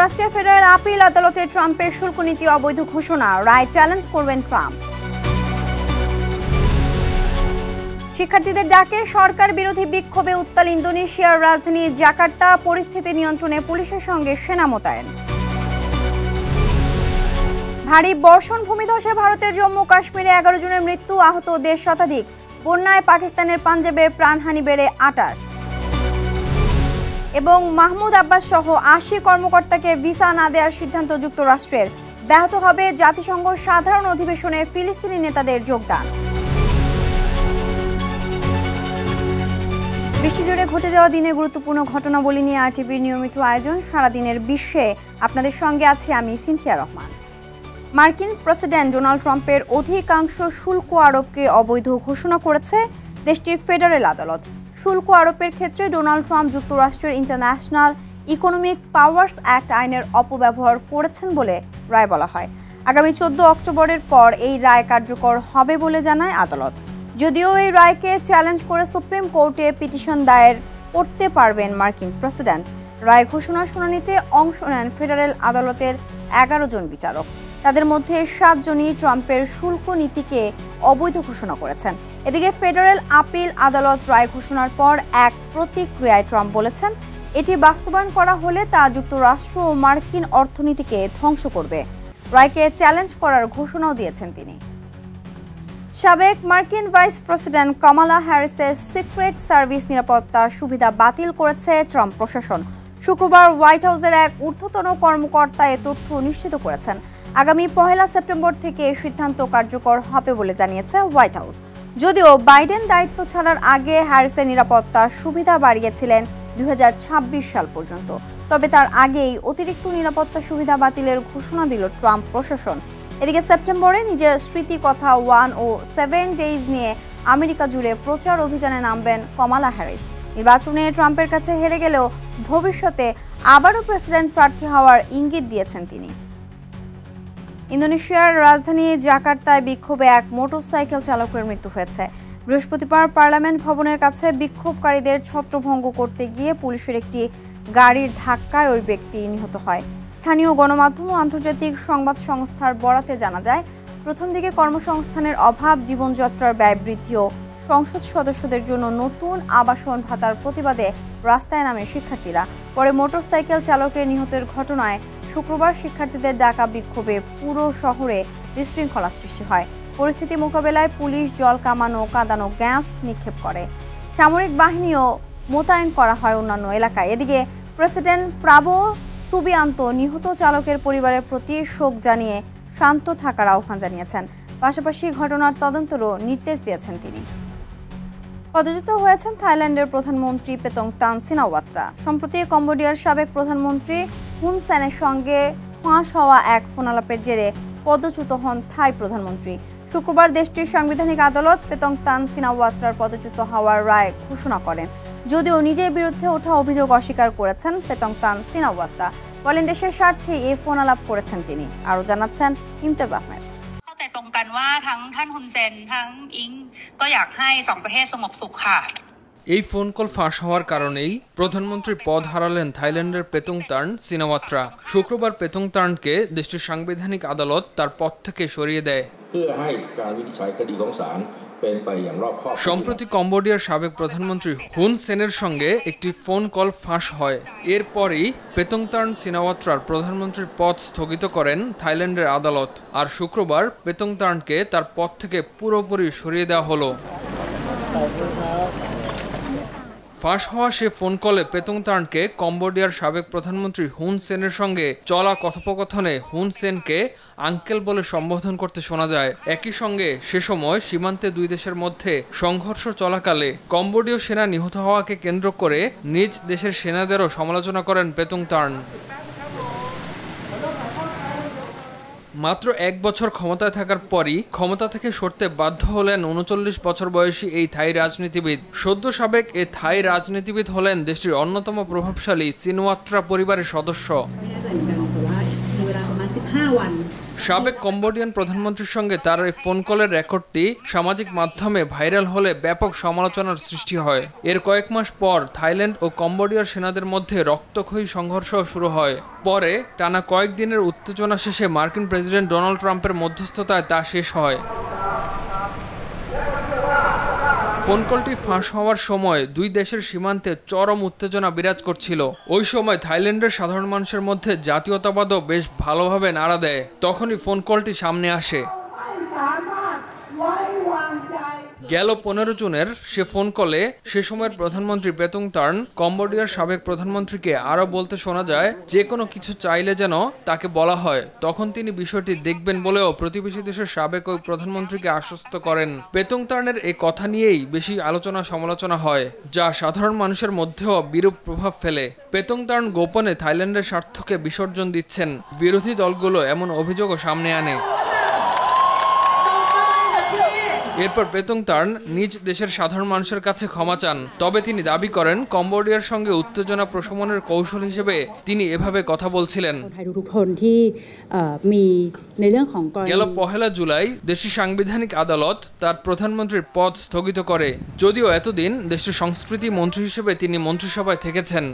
যুক্তরাষ্ট্রের federal appeal আদালতে ট্রাম্পের শুল্ক নীতি অবৈধ ঘোষণা, রায় চ্যালেঞ্জ করবেন ট্রাম্প। শিক্ষার্থীদের ডাকে সরকার বিরোধী বিক্ষোভে উত্তাল ইন্দোনেশিয়ার রাজধানী জাকার্তা, পরিস্থিতি নিয়ন্ত্রণে পুলিশের সঙ্গে সেনা মোতায়েন। ভারী বর্ষণ ভূমিধসে ভারতের জম্মু কাশ্মীরে 11 জনের মৃত্যু, আহত 1.5 শতাধিক। বন্যায় পাকিস্তানের পাঞ্জাবে প্রাণহানি বেড়ে 28। এবং মাহমুদ আব্বাস সহ 80 কর্মকর্তাকে ভিসা না দেওয়ার সিদ্ধান্ত যুক্তরাষ্ট্রের, ব্যাহত হবে জাতিসংঘ সাধারণ অধিবেশনে ফিলিস্তিনি নেতাদের যোগদান। বিশ্বজুড়ে ঘটে যাওয়া দিনে গুরুত্বপূর্ণ ঘটনাবলী নিয়ে আরটিভির নিয়মিত আয়োজন সারাদিনের বিশ্বে। আপনাদের সঙ্গে আছি আমি সিনথিয়া রহমান। মার্কিন প্রেসিডেন্ট ডোনাল্ড ট্রাম্পের অধিকাংশ শুল্ক আরোপকে অবৈধ ঘোষণা করেছে দেশটির ফেডারেল আদালত। শুল্ক আরোপের ক্ষেত্রে ডোনাল্ড ট্রাম্প যুক্তরাষ্ট্রের ইন্টারন্যাশনাল ইকোনমিক পাওয়ার্স অ্যাক্ট আইনের অপব্যবহার করেছেন বলে রায় বলা হয়। আগামী 14 অক্টোবরের পর এই রায় কার্যকর হবে বলে জানায় আদালত। যদিও এই রায়কে চ্যালেঞ্জ করে সুপ্রিম কোর্টে পিটিশন দায়ের করতে পারবেন মার্কিন প্রেসিডেন্ট। রায় ঘোষণার শুনানিতে অংশ নেন ফেডারেল আদালতের 11 জন বিচারক। তাদের মধ্যে 7 জনই ট্রাম্পের শুল্ক নীতিকে অবৈধ ঘোষণা করেছেন। এদিকে ফেডারেল আপিল আদালত রায় ঘোষণার পর এক প্রতিক্রিয়ায় ট্রাম্প বলেছেন, এটি বাস্তবায়ন করা হলে তা যুক্তরাষ্ট্র ও মার্কিন অর্থনীতিকে ধ্বংস করবে। রায়কে চ্যালেঞ্জ করার ঘোষণাও দিয়েছেন তিনি। সাবেক মার্কিন ভাইস প্রেসিডেন্ট কামালা হ্যারিসের সিক্রেট সার্ভিস নিরাপত্তার সুবিধা বাতিল করেছে ট্রাম্প প্রশাসন। শুক্রবার হোয়াইট হাউসের এক ঊর্ধ্বতন কর্মকর্তা এ তথ্য নিশ্চিত করেছেন। আগামী 1 সেপ্টেম্বর থেকে এই সিদ্ধান্ত কার্যকর হবে বলে জানিয়েছে হোয়াইট হাউস। যদিও বাইডেন দায়িত্ব ছাড়ার আগে হ্যারিসের নিরাপত্তার সুবিধা বাড়িয়েছিলেন 2026 সাল পর্যন্ত। তবে তার আগেই অতিরিক্ত নিরাপত্তা সুবিধা বাতিলের ঘোষণা দিল ট্রাম্প প্রশাসন। এদিকে সেপ্টেম্বরে নিজের স্মৃতিকথা 1 ও 7 ডেজ নিয়ে আমেরিকা জুড়ে প্রচার অভিযানে নামবেন কমালা হ্যারিস। নির্বাচনে ট্রাম্পের কাছে হেরে গেলেও ভবিষ্যতে আবারও প্রেসিডেন্ট প্রার্থী হওয়ার ইঙ্গিত দিয়েছেন তিনি। ইন্দোনেশিয়ার রাজধানী জাকার্তায় বিক্ষোভে এক মোটরসাইকেল চালকের মৃত্যু হয়েছে। বৃহস্পতিবার পার্লামেন্ট ভবনের কাছে বিক্ষোভকারীদের ছত্রভঙ্গ করতে গিয়ে পুলিশের একটি গাড়ির ধাক্কায় ওই ব্যক্তি নিহত হয়। স্থানীয় গণমাধ্যম ও আন্তর্জাতিক সংবাদ সংস্থার বরাতে জানা যায়, প্রথম দিকে কর্মসংস্থানের অভাব, জীবনযাত্রার ব্যয় বৃদ্ধি ও সংসদ সদস্যদের জন্য নতুন আবাসন ভাতার প্রতিবাদে রাস্তায় নামে শিক্ষার্থীরা। পরে মোটরসাইকেল চালকের নিহতের ঘটনায় শুক্রবার শিক্ষার্থীদের ডাকা বিক্ষোভে পুরো শহরে বিশৃঙ্খলা সৃষ্টি হয়। পরিস্থিতি মোকাবেলায় পুলিশ জল কামানো, কাঁদানো গ্যাস নিক্ষেপ করে। সামরিক বাহিনীও মোতায়েন করা হয় অন্যান্য এলাকায়। এদিকে প্রেসিডেন্ট প্রাবো সুবিয়ান্তো নিহত চালকের পরিবারের প্রতি শোক জানিয়ে শান্ত থাকার আহ্বান জানিয়েছেন। পাশাপাশি ঘটনার তদন্তেরও নির্দেশ দিয়েছেন তিনি। পদচ্যুত হয়েছেন থাইল্যান্ডের প্রধানমন্ত্রী পেতংতান সিনাওয়াত্রা। সম্প্রতি কম্বোডিয়ার সাবেক প্রধানমন্ত্রী হুন সেনের সঙ্গে ফাঁস হওয়া এক ফোনালাপের জেরে পদচ্যুত হন থাই প্রধানমন্ত্রী। শুক্রবার দেশটির সাংবিধানিক আদালত পেতংতান সিনাওয়াত্রার পদচ্যুত হওয়ার রায় ঘোষণা করেন। যদিও নিজের বিরুদ্ধে ওঠা অভিযোগ অস্বীকার করেছেন পেতংতান সিনাওয়াত্রা। বলেন, দেশের স্বার্থে এই ফোনালাপ করেছেন তিনি। আরও জানাচ্ছেন ইমতিয়াজ আহমেদ। এই ফোন কল ফাঁস হওয়ার কারণেই প্রধানমন্ত্রী পদ হারালেন থাইল্যান্ডের পেতংতার্ন সিনাওয়াত্রা। শুক্রবার পেতংতার্নকে দেশটির সাংবিধানিক আদালত তার পদ থেকে সরিয়ে দেয়। সম্প্রতি কম্বোডিয়ার সাবেক প্রধানমন্ত্রী হুন সেনের সঙ্গে একটি ফোন কল ফাঁস হয়। এরপরই পেতংতার্ন সিনাওয়াত্রার প্রধানমন্ত্রীর পদ স্থগিত করেন থাইল্যান্ডের আদালত। আর শুক্রবার পেতংতার্নকে তার পদ থেকে পুরোপুরি সরিয়ে দেওয়া হলো। ফাঁস হওয়া সে ফোন কলে পেতংতার্নকে কম্বোডিয়ার সাবেক প্রধানমন্ত্রী হুন সেনের সঙ্গে চলা কথোপকথনে হুন সেনকে আঙ্কেল বলে সম্বোধন করতে শোনা যায়। একই সঙ্গে সে সময় সীমান্তে দুই দেশের মধ্যে সংঘর্ষ চলাকালে কম্বোডীয় সেনা নিহত হওয়াকে কেন্দ্র করে নিজ দেশের সেনাদেরও সমালোচনা করেন পেতংতার্ন। মাত্র 1 বছর ক্ষমতায় থাকার পরই ক্ষমতা থেকে সরতে বাধ্য হলেন 39 বছর বয়সী এই থাই রাজনীতিবিদ। সদ্য সাবেক এই থাই রাজনীতিবিদ হলেন দেশটির অন্যতম প্রভাবশালী সিনাওয়াত্রা পরিবারের সদস্য। সাবেক কম্বোডিয়ান প্রধানমন্ত্রীর সঙ্গে তার এই ফোন কলের রেকর্ডটি সামাজিক মাধ্যমে ভাইরাল হলে ব্যাপক সমালোচনার সৃষ্টি হয়। এর কয়েক মাস পর থাইল্যান্ড ও কম্বোডিয়ার সেনাদের মধ্যে রক্তক্ষয়ী সংঘর্ষ শুরু হয়। পরে টানা কয়েকদিনের উত্তেজনা শেষে মার্কিন প্রেসিডেন্ট ডোনাল্ড ট্রাম্পের মধ্যস্থতায় তা শেষ হয়। ফোন কলটি ফাঁস হওয়ার সময় দুই দেশের সীমান্তে চরম উত্তেজনা বিরাজ করছিল। ওই সময় থাইল্যান্ডের সাধারণ মানুষের মধ্যে জাতীয়তাবাদও বেশ ভালোভাবে নাড়া দেয়। তখনই ফোন কলটি সামনে আসে। গেল 15 জুনের সে ফোন কলে সে সময়ের প্রধানমন্ত্রী পেতুংতার্ন কম্বোডিয়ার সাবেক প্রধানমন্ত্রীকে আরও বলতে শোনা যায়, যে কোনো কিছু চাইলে যেন তাকে বলা হয়। তখন তিনি বিষয়টি দেখবেন বলেও প্রতিবেশী দেশের সাবেক ওই প্রধানমন্ত্রীকে আশ্বস্ত করেন। পেতুংতার্নের এই কথা নিয়েই বেশি আলোচনা সমালোচনা হয়, যা সাধারণ মানুষের মধ্যেও বিরূপ প্রভাব ফেলে। পেতুংতার্ন গোপনে থাইল্যান্ডের স্বার্থকে বিসর্জন দিচ্ছেন, বিরোধী দলগুলো এমন অভিযোগও সামনে আনে। এরপর পেতুংতার্ন নিজ দেশের সাধারণ মানুষের কাছে ক্ষমা চান। তবে তিনি দাবি করেন কম্বোডিয়ার সঙ্গে উত্তেজনা প্রশমনের কৌশল হিসেবে তিনি এভাবে কথা বলছিলেন। গেল 1 জুলাই দেশটির সাংবিধানিক আদালত তার প্রধানমন্ত্রীর পদ স্থগিত করে, যদিও এতদিন দেশটির সংস্কৃতি মন্ত্রী হিসেবে তিনি মন্ত্রিসভায় থেকেছেন।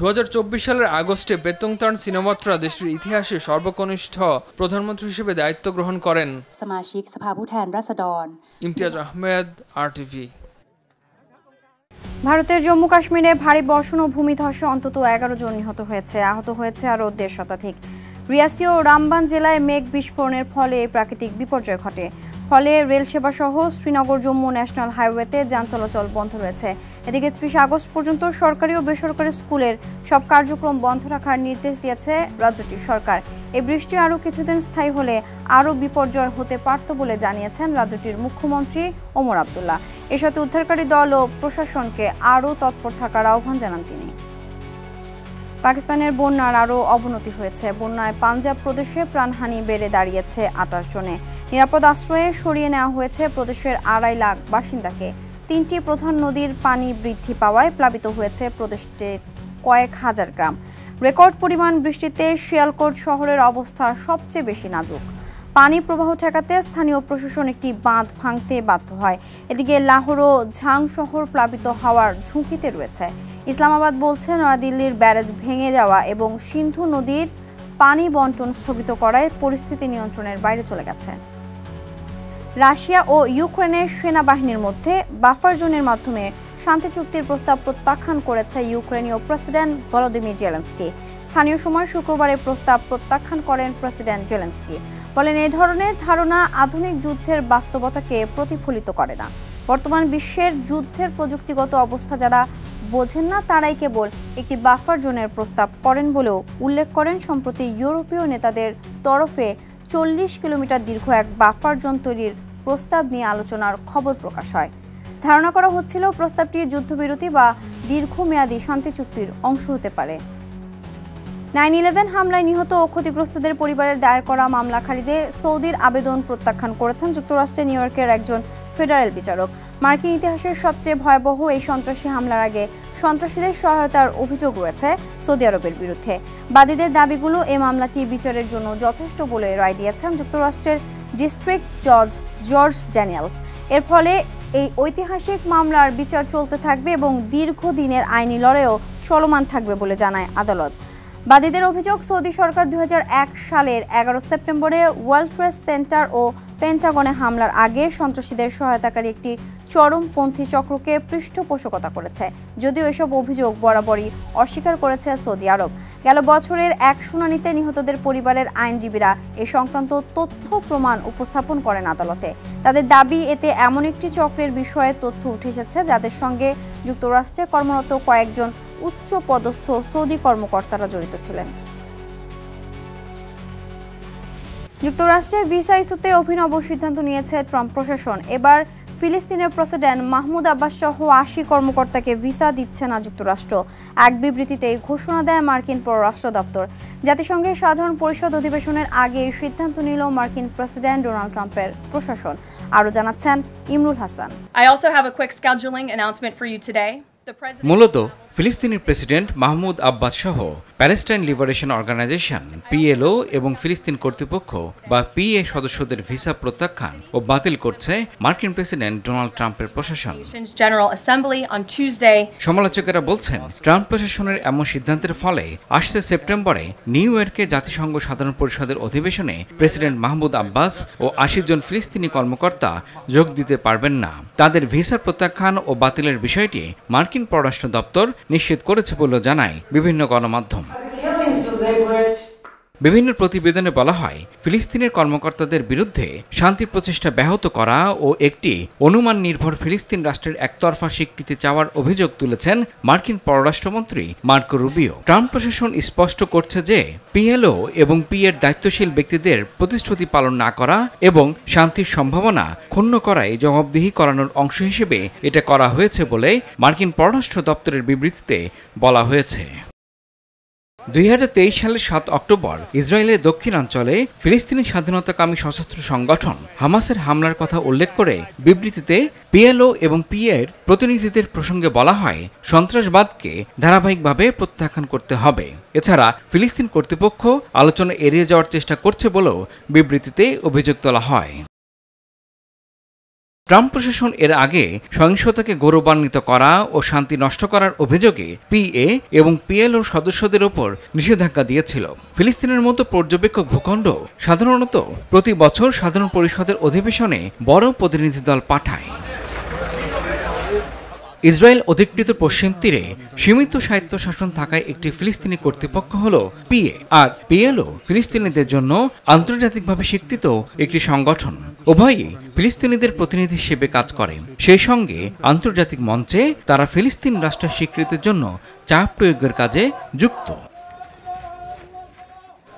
2024 সালের আগস্টে পেতুংতার্ন সিনোওয়াত্রা দেশটির ইতিহাসে সর্বকনিষ্ঠ প্রধানমন্ত্রী হিসেবে দায়িত্ব গ্রহণ করেন। ইমতিয়াজ আহমেদ, RTV। ভারতের জম্মু কাশ্মীরে ভারী বর্ষণ ও ভূমিধসে অন্তত 11 জন নিহত হয়েছে, আহত হয়েছে আরও 1.5 শতাধিক। রিয়াসি ও রামবান জেলায় মেঘ বিস্ফোরণের ফলে এই প্রাকৃতিক বিপর্যয় ঘটে। ফলে রেল সেবা সহ শ্রীনগর জম্মু ন্যাশনাল হাইওয়েতে যান চলাচল বন্ধ রয়েছে। এদিকে 30 আগস্ট পর্যন্ত সরকারি ও বেসরকারি স্কুলের সব কার্যক্রম বন্ধ রাখার নির্দেশ দিয়েছে রাজ্যটির সরকার। এই বৃষ্টি আরও কিছুদিন স্থায়ী হলে আরও বিপর্যয় হতে পারত বলে জানিয়েছেন রাজ্যটির মুখ্যমন্ত্রী ওমর আবদুল্লাহ। এর সাথে উদ্ধারকারী দল ও প্রশাসনকে আরও তৎপর থাকার আহ্বান জানান তিনি। পাকিস্তানের বন্যার আরও অবনতি হয়েছে। বন্যায় পাঞ্জাব প্রদেশে প্রাণহানি বেড়ে দাঁড়িয়েছে 28 জনে। নিরাপদ আশ্রয়ে সরিয়ে নেওয়া হয়েছে প্রদেশের 2.5 লাখ বাসিন্দাকে। 3টি প্রধান নদীর পানি বৃদ্ধি পাওয়ায় প্লাবিত হয়েছে প্রদেশটির কয়েক হাজার গ্রাম। রেকর্ড পরিমাণ বৃষ্টিতে শিয়ালকোট শহরের অবস্থা সবচেয়ে বেশি নাজুক। পানি প্রবাহ ঠেকাতে স্থানীয় প্রশাসন একটি বাঁধ ভাঙতে বাধ্য হয়। এদিকে লাহোর ও ঝাং শহর প্লাবিত হওয়ার ঝুঁকিতে রয়েছে। ইসলামাবাদ বলছে নয়াদিল্লির ব্যারেজ ভেঙে যাওয়া এবং সিন্ধু নদীর পানি বন্টন স্থগিত করায় পরিস্থিতি নিয়ন্ত্রণের বাইরে চলে গেছে। রাশিয়া ও ইউক্রেনের সেনাবাহিনীর মধ্যে বাফার জোনের মাধ্যমে শান্তি চুক্তির প্রস্তাব প্রত্যাখ্যান করেছে ইউক্রেনীয় প্রেসিডেন্ট ভলোদিমির জেলেনস্কি। স্থানীয় সময় শুক্রবারে প্রস্তাব প্রত্যাখ্যান করেন প্রেসিডেন্ট জেলেনস্কি। বলেন, এই ধরনের ধারণা আধুনিক যুদ্ধের বাস্তবতাকে প্রতিফলিত করে না। বর্তমান বিশ্বের যুদ্ধের প্রযুক্তিগত অবস্থা যারা বোঝেন না তারাই কেবল একটি বাফার জোনের প্রস্তাব করেন বলেও উল্লেখ করেন। সম্প্রতি ইউরোপীয় নেতাদের তরফে 40 কিলোমিটার দীর্ঘ এক বাফার জোন তৈরির প্রস্তাব নিয়ে আলোচনার খবর প্রকাশ হয়। ধারণা করা হচ্ছিল প্রস্তাবটি যুদ্ধবিরতি বা দীর্ঘমেয়াদী শান্তি চুক্তির অংশ হতে পারে। 9/11 হামলায় নিহত ও ক্ষতিগ্রস্তদের পরিবারের দায়ের করা মামলা খারিজে সৌদির আবেদন প্রত্যাখ্যান করেছেন যুক্তরাষ্ট্রের নিউ ইয়র্কের একজন ফেডারেল বিচারক। মার্কিন ইতিহাসের সবচেয়ে ভয়াবহ এই সন্ত্রাসী হামলার আগে সন্ত্রাসীদের সহায়তার অভিযোগ রয়েছে সৌদি আরবের বিরুদ্ধে। বাদীদের দাবিগুলো এই মামলাটি বিচারের জন্য যথেষ্ট বলে রায় দিয়েছেন যুক্তরাষ্ট্রের ডিস্ট্রিক্ট জজ জর্জ ড্যানিয়েলস। এর ফলে এই ঐতিহাসিক মামলার বিচার চলতে থাকবে এবং দীর্ঘদিনের আইনি লড়াইও চলমান থাকবে বলে জানায় আদালত। বাদীদের অভিযোগ, সৌদি সরকার 2001 সালের 11 সেপ্টেম্বরে ওয়ার্ল্ড ট্রেড সেন্টার ও পেন্টাগনে হামলার আগে সন্ত্রাসীদের সহায়তাকারী একটি চরমপন্থী চক্রকে পৃষ্ঠপোষকতা করেছে। যদিও এসব অভিযোগ বরাবরই অস্বীকার করেছে সৌদি আরব। গেল বছরের এক শুনানিতে নিহতদের পরিবারের আইনজীবীরা এ সংক্রান্ত তথ্য প্রমাণ উপস্থাপন করেন আদালতে। তাদের দাবি, এতে এমন একটি চক্রের বিষয়ে তথ্য উঠে এসেছে যাদের সঙ্গে যুক্তরাষ্ট্রে কর্মরত কয়েকজন উচ্চ পদস্থ সৌদি কর্মকর্তারা জড়িত ছিলেন। যুক্তরাষ্ট্রের ভিসা ইস্যুতে অভিনব সিদ্ধান্ত নিয়েছে ট্রাম্প প্রশাসন। এবার ফিলিস্তিনের প্রেসিডেন্ট মাহমুদ আব্বাস সহ 80 কর্মকর্তাকে ভিসা দিচ্ছে না যুক্তরাষ্ট্র। এক বিবৃতিতে ঘোষণা দেয় মার্কিন পররাষ্ট্র দপ্তর। জাতিসংঘের সাধারণ পরিষদ অধিবেশনের আগে সিদ্ধান্ত নিল মার্কিন প্রেসিডেন্ট ডোনাল্ড ট্রাম্পের প্রশাসন। আরও জানাচ্ছেন ইমরুল হাসান। মূলত ফিলিস্তিনের প্রেসিডেন্ট মাহমুদ আব্বাস সহ প্যালেস্টাইন লিবারেশন অর্গানাইজেশন PLO এবং ফিলিস্তিন কর্তৃপক্ষ বা PA সদস্যদের ভিসা প্রত্যাখ্যান ও বাতিল করছে মার্কিন প্রেসিডেন্ট ডোনাল্ড ট্রাম্পের প্রশাসন। সমালোচকেরা বলছেন, ট্রাম্প প্রশাসনের এমন সিদ্ধান্তের ফলে আসছে সেপ্টেম্বরে নিউ ইয়র্কে জাতিসংঘ সাধারণ পরিষদের অধিবেশনে প্রেসিডেন্ট মাহমুদ আব্বাস ও 80 জন ফিলিস্তিনি কর্মকর্তা যোগ দিতে পারবেন না। তাদের ভিসা প্রত্যাখ্যান ও বাতিলের বিষয়টি মার্কিন পররাষ্ট্র দপ্তর নিশ্চিত করেছে বলে জানায় বিভিন্ন গণমাধ্যম। বিভিন্ন প্রতিবেদনে বলা হয়, ফিলিস্তিনের কর্মকর্তাদের বিরুদ্ধে শান্তি প্রচেষ্টা ব্যাহত করা ও একটি অনুমান নির্ভর ফিলিস্তিন রাষ্ট্রের একতরফা স্বীকৃতি চাওয়ার অভিযোগ তুলেছেন মার্কিন পররাষ্ট্রমন্ত্রী মার্কো রুবিও। ট্রাম্প প্রশাসন স্পষ্ট করছে যে PLO এবং PA-র দায়িত্বশীল ব্যক্তিদের প্রতিশ্রুতি পালন না করা এবং শান্তির সম্ভাবনা ক্ষুণ্ণ করায় জবাবদিহি করানোর অংশ হিসেবে এটা করা হয়েছে বলে মার্কিন পররাষ্ট্র দপ্তরের বিবৃতিতে বলা হয়েছে। 2023 সালের 7 অক্টোবর ইসরায়েলের দক্ষিণাঞ্চলে ফিলিস্তিনি স্বাধীনতাকামী সশস্ত্র সংগঠন হামাসের হামলার কথা উল্লেখ করে বিবৃতিতে PLO এবং PA-র প্রতিনিধিদের প্রসঙ্গে বলা হয়, সন্ত্রাসবাদকে ধারাবাহিকভাবে প্রত্যাখ্যান করতে হবে। এছাড়া ফিলিস্তিন কর্তৃপক্ষ আলোচনা এড়িয়ে যাওয়ার চেষ্টা করছে বলেও বিবৃতিতে অভিযোগ তোলা হয়। ট্রাম্প প্রশাসন এর আগে সহিংসতাকে গৌরবান্বিত করা ও শান্তি নষ্ট করার অভিযোগে PA এবং PLO সদস্যদের ওপর নিষেধাজ্ঞা দিয়েছিল। ফিলিস্তিনের মতো পর্যবেক্ষক ভূখণ্ড সাধারণত প্রতি বছর সাধারণ পরিষদের অধিবেশনে বড় প্রতিনিধি দল পাঠায়। ইসরায়েল অধিকৃত পশ্চিম তীরে সীমিত স্বায়ত্তশাসন থাকায় একটি ফিলিস্তিনি কর্তৃপক্ষ হল PA, আর PLO ফিলিস্তিনিদের জন্য আন্তর্জাতিকভাবে স্বীকৃত একটি সংগঠন। উভয়ই ফিলিস্তিনিদের প্রতিনিধি হিসেবে কাজ করে। সেই সঙ্গে আন্তর্জাতিক মঞ্চে তারা ফিলিস্তিন রাষ্ট্রের স্বীকৃতির জন্য চাপ প্রয়োগের কাজে যুক্ত।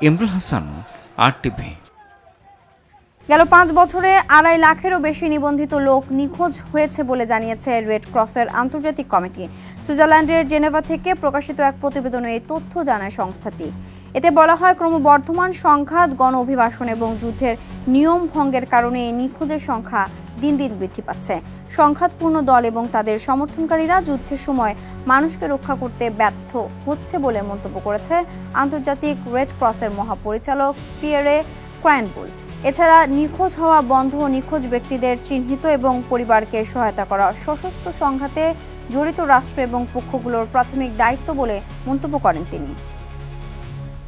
ইমরুল হাসান, RTV। গেল 5 বছরে 2.5 লাখেরও বেশি নিবন্ধিত লোক নিখোঁজ হয়েছে বলে জানিয়েছে রেড ক্রসের আন্তর্জাতিক কমিটি। সুইজারল্যান্ডের জেনেভা থেকে প্রকাশিত এক প্রতিবেদনে এই তথ্য জানায় সংস্থাটি। এতে বলা হয়, ক্রমবর্ধমান সংঘাত, গণ অভিবাসন এবং যুদ্ধের নিয়ম ভঙ্গের কারণে নিখোঁজের সংখ্যা দিন দিন বৃদ্ধি পাচ্ছে। সংঘাতপূর্ণ দল এবং তাদের সমর্থনকারীরা যুদ্ধের সময় মানুষকে রক্ষা করতে ব্যর্থ হচ্ছে বলে মন্তব্য করেছে আন্তর্জাতিক রেড ক্রসের মহাপরিচালক পিয়েরে ক্রাইনবুল। এছাড়া নিখোঁজ হওয়া বন্ধ, নিখোঁজ ব্যক্তিদের চিহ্নিত এবং পরিবারকে সহায়তা করা সশস্ত্র সংঘাতে জড়িত রাষ্ট্র এবং পক্ষগুলোর প্রাথমিক দায়িত্ব বলে মন্তব্য করেন তিনি।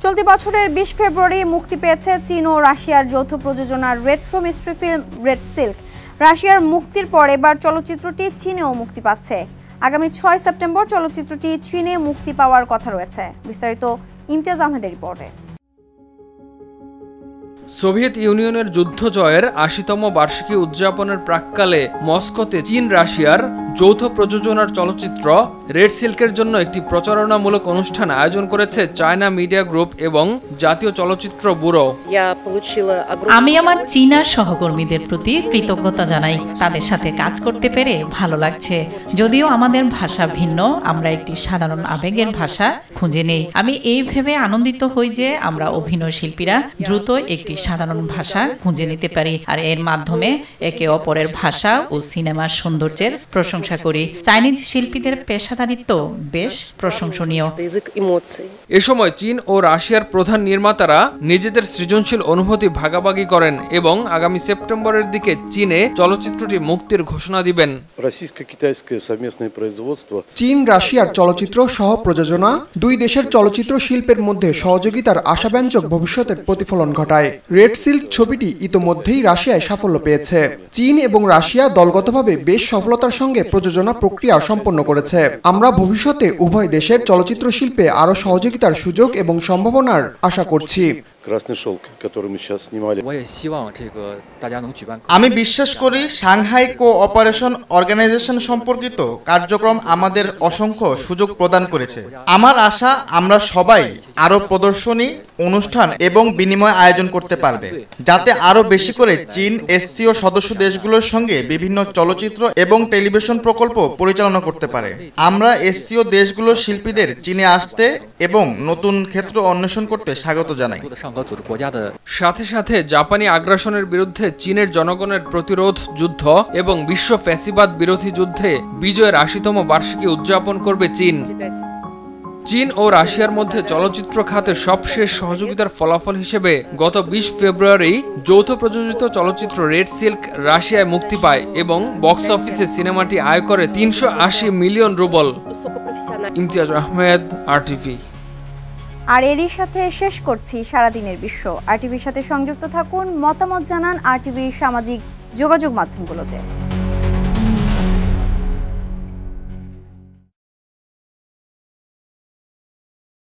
চলতি বছরের 20 ফেব্রুয়ারি মুক্তি পেয়েছে চীন ও রাশিয়ার যৌথ প্রযোজনার retro mystery film red silk. রাশিয়ার মুক্তির পর এবার চলচ্চিত্রটি চীনেও মুক্তি পাচ্ছে। আগামী 6 সেপ্টেম্বর চলচ্চিত্রটি চীনে মুক্তি পাওয়ার কথা রয়েছে। বিস্তারিত ইমতিয়াজ আহমেদের রিপোর্টে। সোভিয়েত ইউনিয়নের যুদ্ধ জয়ের 80তম বার্ষিকী উদযাপনের প্রাক্কালে মস্কোতে চীন রাশিয়ার যৌথ প্রযোজনার চলচ্চিত্র রেড সিল্কের জন্য একটি প্রচারণামূলক অনুষ্ঠান আয়োজন করেছে চায়না মিডিয়া গ্রুপ এবং জাতীয় চলচ্চিত্র ব্যুরো। আমি আমার চীনা সহকর্মীদের প্রতি কৃতজ্ঞতা জানাই। তাদের সাথে কাজ করতে পেরে ভালো লাগছে। যদিও আমাদের ভাষা ভিন্ন, আমরা একটি সাধারণ আবেগের ভাষা খুঁজে নেই। আমি এই ভেবে আনন্দিত হই যে আমরা অভিনয় শিল্পীরা দ্রুত একটি সাধারণ ভাষা খুঁজে নিতে পারি, আর এর মাধ্যমে একে অপরের ভাষা ও সিনেমার সৌন্দর্যের প্রশংসা করি। চাইনিজ শিল্পীদের পেশাদারিত্ব বেশ প্রশংসনীয়। এ সময় চীন ও রাশিয়ার প্রধান নির্মাতারা নিজেদের সৃজনশীল অনুভূতি ভাগাভাগি করেন এবং আগামী সেপ্টেম্বরের দিকে চীনে চলচ্চিত্রটি মুক্তির ঘোষণা দিবেন। চীন রাশিয়ার চলচ্চিত্র সহ প্রযোজনা দুই দেশের চলচ্চিত্র শিল্পের মধ্যে সহযোগিতার আশাব্যঞ্জক ভবিষ্যতের প্রতিফলন ঘটায়। রেড সিল্ক ছবিটি ইতোমধ্যেই রাশিয়ায় সাফল্য পেয়েছে। চীন এবং রাশিয়া দলগতভাবে বেশ সফলতার সঙ্গে প্রযোজনা প্রক্রিয়া সম্পন্ন করেছে। আমরা ভবিষ্যতে উভয় দেশের চলচ্চিত্র শিল্পে আরও সহযোগিতার সুযোগ এবং সম্ভাবনার আশা করছি। আমি বিশ্বাস করি সাংহাই কোঅপারেশন অর্গানাইজেশন সম্পর্কিত কার্যক্রম আমাদের অসংখ্য সুযোগ প্রদান করেছে। আমার আশা আমরা সবাই আরো প্রদর্শনী, অনুষ্ঠান এবং বিনিময় আয়োজন করতে পারবে, যাতে আরো বেশি করে চীন SCO সদস্য দেশগুলোর সঙ্গে বিভিন্ন চলচ্চিত্র এবং টেলিভিশন প্রকল্প পরিচালনা করতে পারে। আমরা SCO দেশগুলোর শিল্পীদের চীনে আসতে এবং নতুন ক্ষেত্র অন্বেষণ করতে স্বাগত জানাই। সাথে সাথে জাপানি আগ্রাসনের বিরুদ্ধে চীনের জনগণের প্রতিরোধ যুদ্ধ এবং বিশ্ব ফ্যাসিবাদ বিরোধী যুদ্ধে বিজয়ের 80তম বার্ষিকী উদযাপন করবে চীন। চীন ও রাশিয়ার মধ্যে চলচ্চিত্র খাতে সবশেষ সহযোগিতার ফলাফল হিসেবে গত ২০ ফেব্রুয়ারি যৌথ প্রযোজিত চলচ্চিত্র রেড সিল্ক রাশিয়ায় মুক্তি পায় এবং বক্স অফিসে সিনেমাটি আয় করে ৩৮০ million rouble. Imtiaz Ahmed, RTV। আর এরই সাথে শেষ করছি সারাদিনের বিশ্ব। RTVর সাথে সংযুক্ত থাকুন, মতামত জানান RTV সামাজিক যোগাযোগ মাধ্যমগুলোতে।